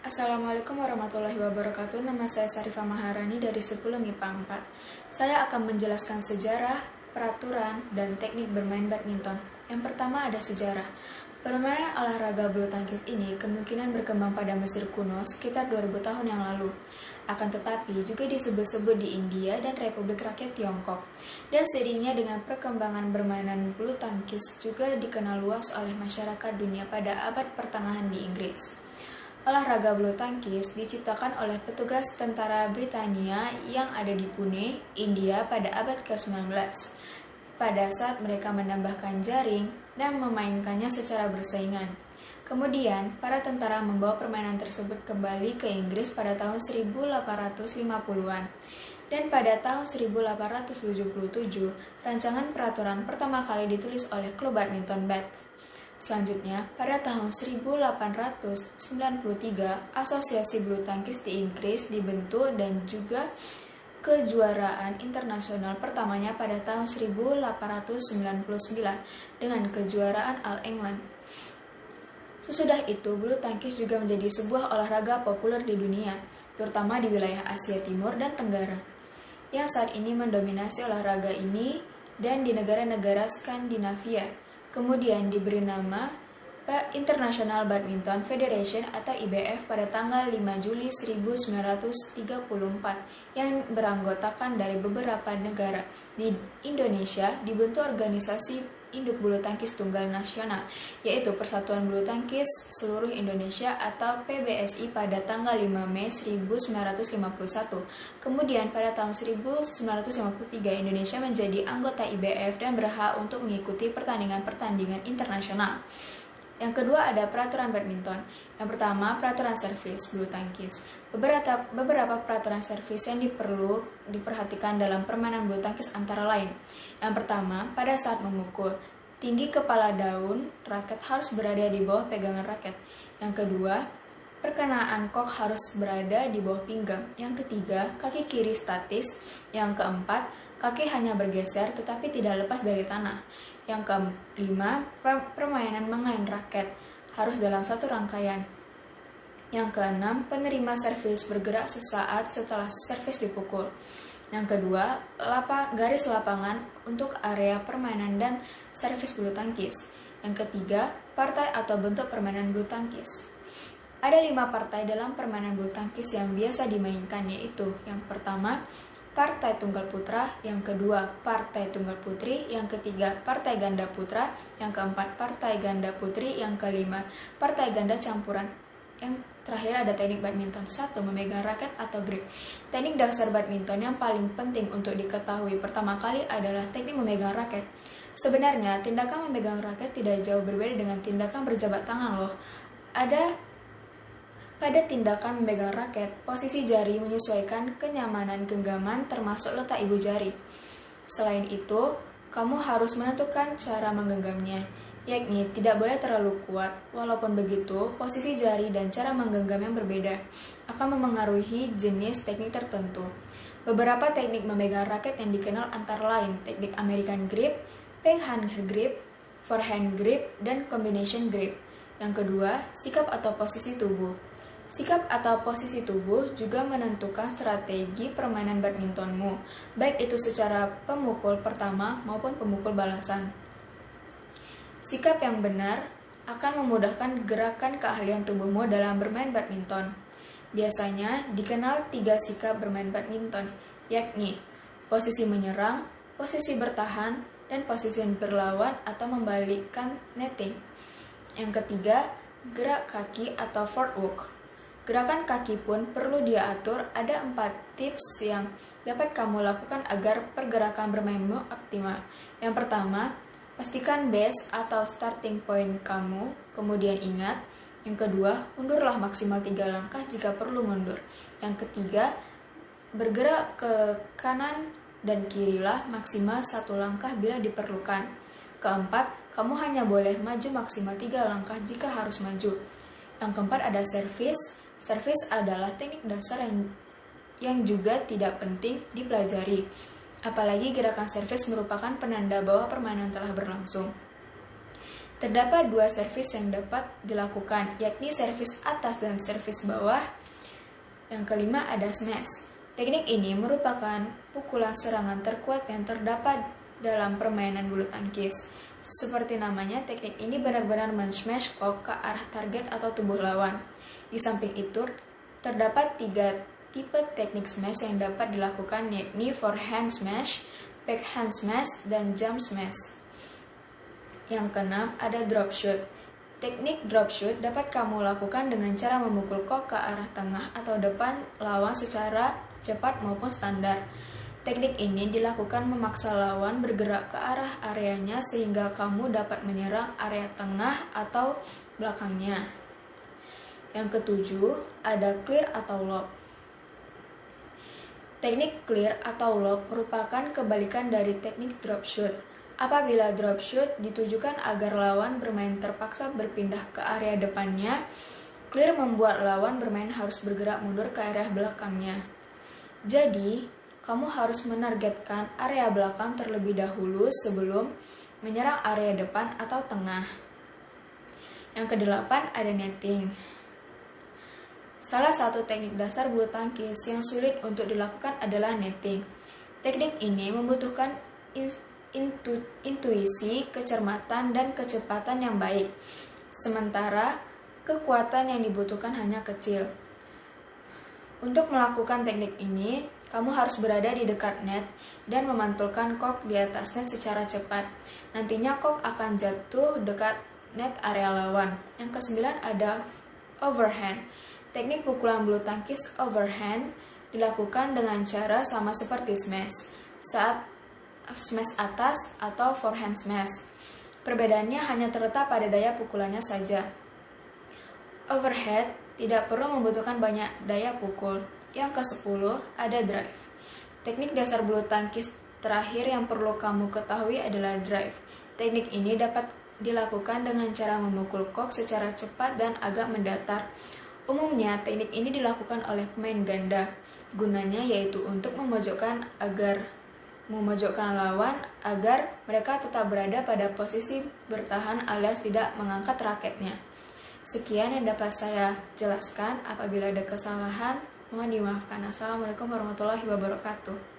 Assalamualaikum warahmatullahi wabarakatuh. Nama saya Sarifah Maharani dari 10 MIPA 4. Saya akan menjelaskan sejarah, peraturan, dan teknik bermain badminton. Yang pertama ada sejarah. Permainan olahraga bulu tangkis ini kemungkinan berkembang pada Mesir kuno sekitar 2000 tahun yang lalu. Akan tetapi juga disebut-sebut di India dan Republik Rakyat Tiongkok. Dan seiringnya dengan perkembangan bermainan bulu tangkis juga dikenal luas oleh masyarakat dunia pada abad pertengahan di Inggris. Olahraga bulu tangkis diciptakan oleh petugas tentara Britania yang ada di Pune, India pada abad ke-19. Pada saat mereka menambahkan jaring dan memainkannya secara bersaingan. Kemudian, para tentara membawa permainan tersebut kembali ke Inggris pada tahun 1850-an. Dan pada tahun 1877, rancangan peraturan pertama kali ditulis oleh klub badminton Bath. Selanjutnya, pada tahun 1893, Asosiasi Bulu Tangkis di Inggris dibentuk dan juga kejuaraan internasional pertamanya pada tahun 1899 dengan kejuaraan All England. Sesudah itu, bulu tangkis juga menjadi sebuah olahraga populer di dunia, terutama di wilayah Asia Timur dan Tenggara, yang saat ini mendominasi olahraga ini dan di negara-negara Skandinavia. Kemudian diberi nama International Badminton Federation atau IBF pada tanggal 5 Juli 1934 yang beranggotakan dari beberapa negara. Di Indonesia dibentuk organisasi induk bulu tangkis tunggal nasional, yaitu Persatuan Bulu Tangkis Seluruh Indonesia atau PBSI pada tanggal 5 Mei 1951. Kemudian pada tahun 1953 Indonesia menjadi anggota IBF dan berhak untuk mengikuti pertandingan-pertandingan internasional. Yang kedua ada peraturan badminton. Yang pertama, peraturan servis bulu tangkis. Beberapa peraturan servis yang diperhatikan dalam permainan bulu tangkis antara lain. Yang pertama, pada saat memukul, tinggi kepala daun raket harus berada di bawah pegangan raket. Yang kedua, perkenaan kok harus berada di bawah pinggang. Yang ketiga, kaki kiri statis. Yang keempat, kaki hanya bergeser tetapi tidak lepas dari tanah. Yang kelima, permainan mengayun raket harus dalam satu rangkaian. Yang keenam, penerima servis bergerak sesaat setelah servis dipukul. Yang kedua, garis lapangan untuk area permainan dan servis bulu tangkis. Yang ketiga, partai atau bentuk permainan bulu tangkis. Ada 5 partai dalam permainan bulu tangkis yang biasa dimainkan, yaitu yang pertama, partai tunggal putra, yang kedua partai tunggal putri, yang ketiga partai ganda putra, yang keempat partai ganda putri, yang kelima partai ganda campuran. Yang terakhir ada teknik badminton. 1. Memegang raket atau grip. Teknik dasar badminton yang paling penting untuk diketahui pertama kali adalah teknik memegang raket. Sebenarnya tindakan memegang raket tidak jauh berbeda dengan tindakan berjabat tangan loh. Pada tindakan memegang raket, posisi jari menyesuaikan kenyamanan genggaman termasuk letak ibu jari. Selain itu, kamu harus menentukan cara menggenggamnya, yakni tidak boleh terlalu kuat. Walaupun begitu, posisi jari dan cara menggenggam yang berbeda akan memengaruhi jenis teknik tertentu. Beberapa teknik memegang raket yang dikenal antara lain teknik American grip, penghand grip, forehand grip, dan combination grip. Yang kedua, sikap atau posisi tubuh. Sikap atau posisi tubuh juga menentukan strategi permainan badmintonmu, baik itu secara pemukul pertama maupun pemukul balasan. Sikap yang benar akan memudahkan gerakan keahlian tubuhmu dalam bermain badminton. Biasanya dikenal 3 sikap bermain badminton, yakni posisi menyerang, posisi bertahan, dan posisi berlawan atau membalikkan netting. Yang ketiga, gerak kaki atau footwork. Gerakan kaki pun perlu diatur. Ada 4 tips yang dapat kamu lakukan agar pergerakan bermainmu optimal. Yang pertama, pastikan base atau starting point kamu, kemudian ingat. Yang kedua, undurlah maksimal 3 langkah jika perlu mundur. Yang ketiga, bergerak ke kanan dan kirilah maksimal 1 langkah bila diperlukan. Keempat, kamu hanya boleh maju maksimal 3 langkah jika harus maju. Yang keempat ada servis. Servis adalah teknik dasar yang juga tidak penting dipelajari. Apalagi gerakan servis merupakan penanda bahwa permainan telah berlangsung. Terdapat dua servis yang dapat dilakukan, yakni servis atas dan servis bawah. Yang kelima ada smash. Teknik ini merupakan pukulan serangan terkuat yang terdapat dalam permainan bulu tangkis. Seperti namanya, teknik ini benar-benar men-smash kok ke arah target atau tubuh lawan. Di samping itu, terdapat 3 tipe teknik smash yang dapat dilakukan, yakni forehand smash, backhand smash, dan jump smash. Yang keenam ada drop shoot. Teknik drop shoot dapat kamu lakukan dengan cara memukul kok ke arah tengah atau depan lawan secara cepat maupun standar. Teknik ini dilakukan memaksa lawan bergerak ke arah areanya sehingga kamu dapat menyerang area tengah atau belakangnya. Yang ketujuh ada clear atau lob. Teknik clear atau lob merupakan kebalikan dari teknik drop shoot. Apabila drop shoot ditujukan agar lawan bermain terpaksa berpindah ke area depannya, clear membuat lawan bermain harus bergerak mundur ke area belakangnya. Jadi, kamu harus menargetkan area belakang terlebih dahulu sebelum menyerang area depan atau tengah. Yang kedelapan ada netting. Salah satu teknik dasar bulu tangkis yang sulit untuk dilakukan adalah netting. Teknik ini membutuhkan intuisi, kecermatan, dan kecepatan yang baik. Sementara, kekuatan yang dibutuhkan hanya kecil. Untuk melakukan teknik ini, kamu harus berada di dekat net dan memantulkan kok di atas net secara cepat. Nantinya kok akan jatuh dekat net area lawan. Yang kesembilan ada overhand. Teknik pukulan bulu tangkis overhand dilakukan dengan cara sama seperti smash, saat smash atas atau forehand smash. Perbedaannya hanya terletak pada daya pukulannya saja. Overhead tidak perlu membutuhkan banyak daya pukul. Yang ke-10 ada drive. Teknik dasar bulu tangkis terakhir yang perlu kamu ketahui adalah drive. Teknik ini dapat dilakukan dengan cara memukul kok secara cepat dan agak mendatar. Umumnya, teknik ini dilakukan oleh pemain ganda. Gunanya yaitu untuk memojokkan lawan agar mereka tetap berada pada posisi bertahan alias tidak mengangkat raketnya. Sekian yang dapat saya jelaskan. Apabila ada kesalahan, mohon dimaafkan. Assalamualaikum warahmatullahi wabarakatuh.